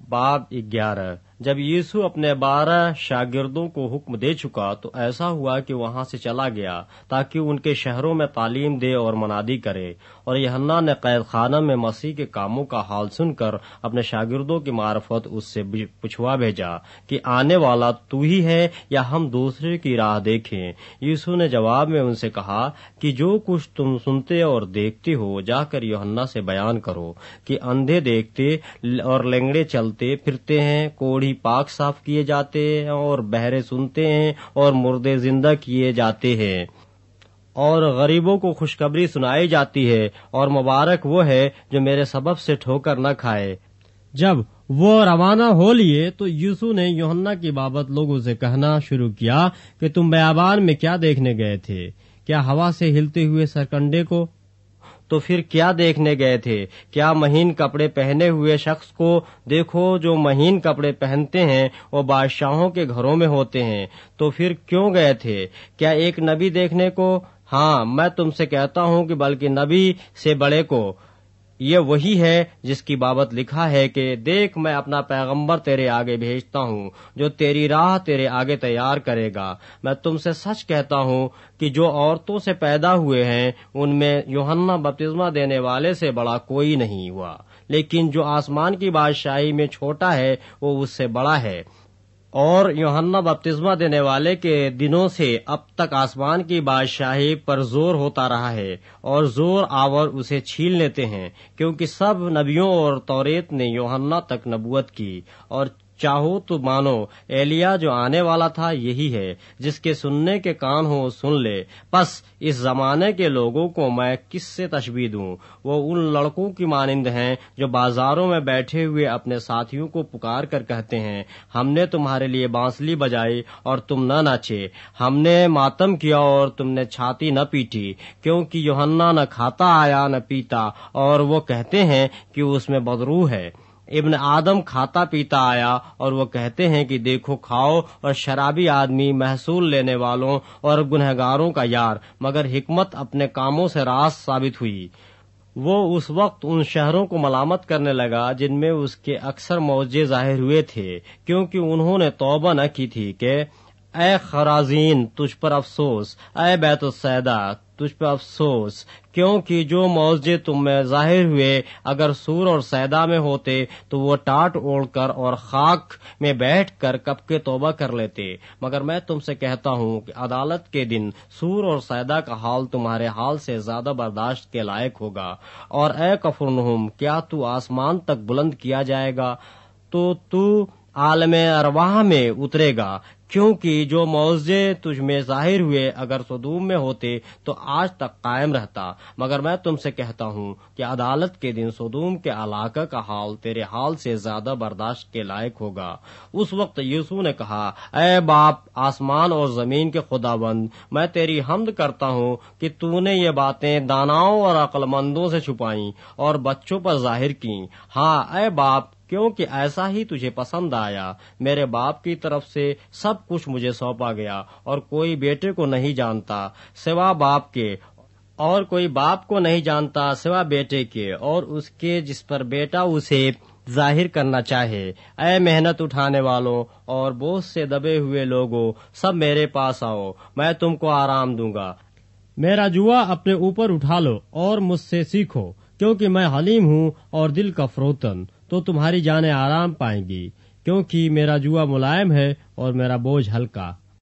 باب 11۔ جب یسوع اپنے 12 شاگردوں کو حکم دے چکا تو ایسا ہوا کہ وہاں سے چلا گیا تاکہ ان کے شہروں میں تعلیم دے اور منادی کرے، اور یوحنا نے قید خانہ میں مسیح کے کاموں کا حال سن کر اپنے شاگردوں کی معرفت اس سے پوچھوا بھیجا کہ آنے والا تو ہی ہے یا ہم دوسرے کی راہ دیکھیں۔ یسوع نے جواب میں ان سے کہا کہ جو کچھ تم سنتے اور دیکھتے ہو جا کر یوحنا سے بیان کرو کہ اندھے دیکھتے اور لنگڑے چلتے پھرتے ہیں، کوڑھی پاک صاف کیے جاتے ہیں اور بہرے سنتے ہیں اور مردے زندہ کیے جاتے ہیں، اور غریبوں کو خوشخبری سنائی جاتی ہے، اور مبارک وہ ہے جو میرے سبب سے ٹھوکر نہ کھائے۔ جب وہ روانہ ہو لیے تو یسوع نے یوحنا کی بابت لوگوں سے کہنا شروع کیا کہ تم بیابان میں کیا دیکھنے گئے تھے؟ کیا ہوا سے ہلتے ہوئے سرکنڈے کو؟ تو پھر کیا دیکھنے گئے تھے؟ کیا مہین کپڑے پہنے ہوئے شخص کو؟ دیکھو، جو مہین کپڑے پہنتے ہیں وہ بادشاہوں کے گھروں میں ہوتے ہیں۔ تو پھر کیوں گئے تھے؟ کیا ایک نبی دیکھنے کو؟ ہاں، میں تم سے کہتا ہوں کہ بلکہ نبی سے بڑے کو۔ یہ وہی ہے جس کی بابت لکھا ہے کہ دیکھ، میں اپنا پیغمبر تیرے آگے بھیجتا ہوں جو تیری راہ تیرے آگے تیار کرے گا۔ میں تم سے سچ کہتا ہوں کہ جو عورتوں سے پیدا ہوئے ہیں ان میں یوحنا بپتسمہ دینے والے سے بڑا کوئی نہیں ہوا، لیکن جو آسمان کی بادشاہی میں چھوٹا ہے وہ اس سے بڑا ہے۔ اور یوحنا بپتسمہ دینے والے کے دنوں سے اب تک آسمان کی بادشاہی پر زور ہوتا رہا ہے، اور زور آور اسے چھین لیتے ہیں، کیونکہ سب نبیوں اور توریت نے یوحنا تک نبوت کی۔ اور چاہو تو مانو ایلیا جو آنے والا تھا یہی ہے، جس کے سننے کے کان ہو سن لے۔ پس اس زمانے کے لوگوں کو میں کس سے تشبیہ دوں؟ وہ ان لڑکوں کی مانند ہیں جو بازاروں میں بیٹھے ہوئے اپنے ساتھیوں کو پکار کر کہتے ہیں، ہم نے تمہارے لیے بانسلی بجائی اور تم نہ ناچے، ہم نے ماتم کیا اور تم نے چھاتی نہ پیٹی، کیونکہ یوحنا نہ کھاتا آیا نہ پیتا، اور وہ کہتے ہیں کہ اس میں بدروح ہے۔ ابن آدم کھاتا پیتا آیا اور وہ کہتے ہیں کہ دیکھو کھاؤ، اور شرابی آدمی محصول لینے والوں اور گنہگاروں کا یار، مگر حکمت اپنے کاموں سے راست ثابت ہوئی۔ وہ اس وقت ان شہروں کو ملامت کرنے لگا جن میں اس کے اکثر معجزے ظاہر ہوئے تھے، کیونکہ انہوں نے توبہ نہ کی تھی کہ اے خرازین تجھ پر افسوس، اے بیت السیدا تجھ پر افسوس، کیونکہ جو معجزے تم میں ظاہر ہوئے اگر سور اور سیدا میں ہوتے تو وہ ٹاٹ اوڑھ کر اور خاک میں بیٹھ کر کب کے توبہ کر لیتے۔ مگر میں تم سے کہتا ہوں کہ عدالت کے دن سور اور سیدا کا حال تمہارے حال سے زیادہ برداشت کے لائق ہوگا۔ اور اے کفرنہم، کیا تو آسمان تک بلند کیا جائے گا تو عالم ارواح میں اترے گا، کیونکہ جو معجزے تجھ میں ظاہر ہوئے اگر سدوم میں ہوتے تو آج تک قائم رہتا۔ مگر میں تم سے کہتا ہوں کہ عدالت کے دن سدوم کے علاقہ کا حال تیرے حال سے زیادہ برداشت کے لائق ہوگا۔ اس وقت یسوع نے کہا، اے باپ آسمان اور زمین کے خداوند، میں تیری حمد کرتا ہوں کہ تو نے یہ باتیں داناؤں اور عقل مندوں سے چھپائیں اور بچوں پر ظاہر کیں۔ ہاں اے باپ، کیونکہ ایسا ہی تجھے پسند آیا۔ میرے باپ کی طرف سے سب کچھ مجھے سونپا گیا، اور کوئی بیٹے کو نہیں جانتا سوا باپ کے، اور کوئی باپ کو نہیں جانتا سوا بیٹے کے اور اس کے جس پر بیٹا اسے ظاہر کرنا چاہے۔ اے محنت اٹھانے والوں اور بوجھ سے دبے ہوئے لوگوں، سب میرے پاس آؤ، میں تم کو آرام دوں گا۔ میرا جوا اپنے اوپر اٹھا لو اور مجھ سے سیکھو، کیونکہ میں حلیم ہوں اور دل کا فروتن، تو تمہاری جانیں آرام پائیں گی، کیونکہ میرا جوا ملائم ہے اور میرا بوجھ ہلکا۔